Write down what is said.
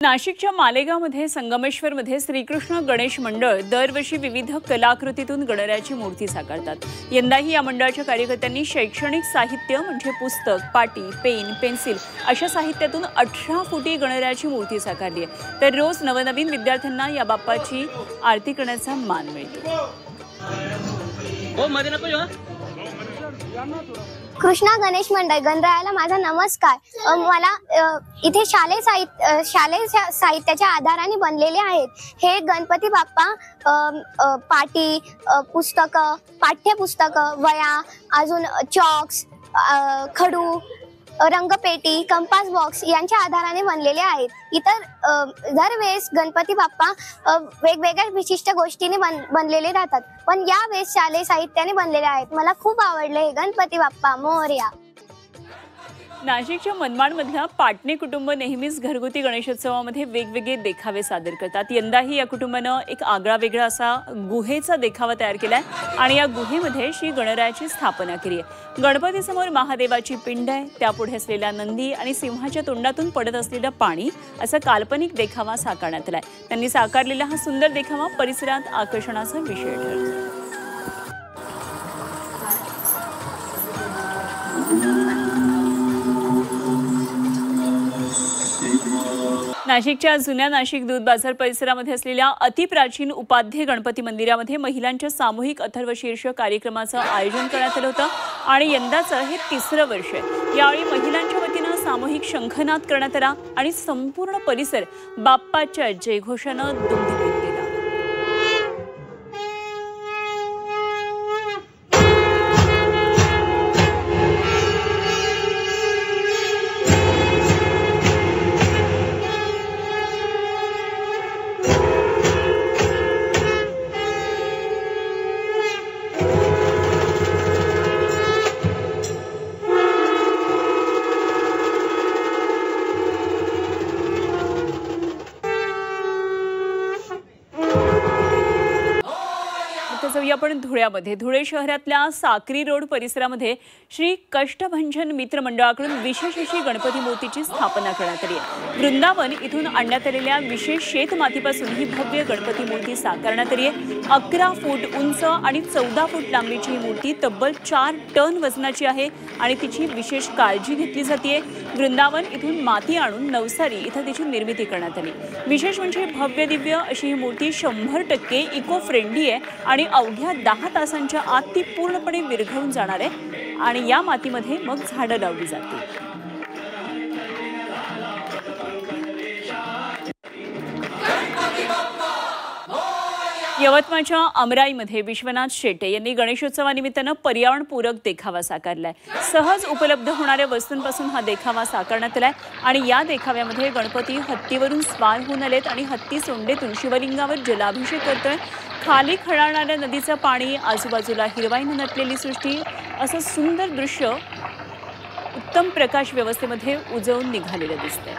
नाशिकच्या मालेगावमध्ये संगमेश्वरमध्ये श्रीकृष्ण गणेश मंडळ दरवर्षी विविध कलाकृतीतून गणरायाची मूर्ती साकारतात। यंदाही या मंडळाच्या कार्यकर्त्यांनी शैक्षणिक साहित्य म्हणजे पुस्तक, पाटी, पेन, पेन्सिल अशा साहित्यातून 18 फुटी गणरायाची मूर्ती साकारली आहे। तर रोज नवनवीन विद्यार्थ्यांना या बाप्पाची आरती करण्याचा मान मिळतो। कृष्णा गणेश मंडळ गणरायाला माझा नमस्कार। मला इथे शालेय साहित्याच्या आधाराने बनलेले आहेत। हे गणपती बाप्पा पाटी, पुस्तकं, पाठ्यपुस्तकं, वह्या, अजून चॉक्स, खडू, रंगपेटी, कंपास बॉक्स यांच्या आधाराने बनलेले आहेत। इतर दरवेळेस गणपती बाप्पा वेगवेगळ्या विशिष्ट गोष्टीने बनलेले राहतात, पण या वेळेस शालेय साहित्याने बनलेले आहेत। मला खूप आवडले गणपती बाप्पा मोरया। नाशिकच्या मनमाडमधल्या पाटणे कुटुंब नेहमीच घरगुती गणेशोत्सवामध्ये वेगवेगळे देखावे सादर करतात। यंदाही या कुटुंबानं एक आगळावेगळा असा गुहेचा देखावा तयार केलाय आणि या गुहेमध्ये श्री गणरायाची स्थापना केली आहे। गणपतीसमोर महादेवाची पिंड आहे, त्यापुढे असलेला नंदी आणि सिंहाच्या तोंडातून पडत असलेलं पाणी असा काल्पनिक देखावा साकारण्यात आलाय। त्यांनी साकारलेला हा सुंदर देखावा परिसरात आकर्षणाचा विषय ठरतो। नाशिकच्या जुन्या नाशिक दूध बाजार परिसरामध्ये असलेल्या अतिप्राचीन उपाध्ये गणपती मंदिरामध्ये महिलांच्या सामूहिक अथर्वशीर्ष कार्यक्रमाचं आयोजन करण्यात आलं होतं आणि यंदाचं हे 3रं वर्ष आहे। यावेळी महिलांच्या वतीनं सामूहिक शंखनाद करण्यात आला आणि संपूर्ण परिसर बाप्पाच्या जयघोषानं दुमदुमून गेला। आपण धुळ्यामध्ये धुळे शहरातल्या साक्री रोड परिसरामध्ये श्री कष्टभंजन मित्र मंडळाकडून विशेष अशी गणपती मूर्तीची स्थापना करण्यात आली आहे। वृंदावन इथून आणण्यात आलेल्या विशेष शेतमातीपासून ही भव्य गणपती मूर्ती साकारण्यात आली आहे। 11 फूट उंच आणि 14 फूट लांबीची ही मूर्ती तब्बल 4 टन वजनाची आहे आणि तिची विशेष काळजी घेतली जाते। वृंदावन इथून माती आणून नवसारी इथं तिची निर्मिती करण्यात आली। विशेष म्हणजे भव्य दिव्य अशी ही मूर्ती 100% इको फ्रेंडली आहे आणि अवघ्या 10 तासांच्या आत ती पूर्णपणे विरघळून जाणार आहे आणि या मातीमध्ये मग झाडं लावली जातील। यवतमाळच्या अमराईमध्ये विश्वनाथ शेटे यांनी गणेशोत्सवानिमित्तानं पर्यावरणपूरक देखावा साकारलाय। सहज उपलब्ध होणाऱ्या वस्तूंपासून हा देखावा साकारण्यात आलाय आणि या देखाव्यामध्ये गणपती हत्तीवरून स्वार होऊन आलेत आणि हत्ती सोंडेतून शिवलिंगावर जलाभिषेक करतोय। खाली खळाळणाऱ्या नदीचं पाणी, आजूबाजूला हिरवाईनं नटलेली सृष्टी, असं सुंदर दृश्य उत्तम प्रकाश व्यवस्थेमध्ये उजळून निघालेलं दिसतंय।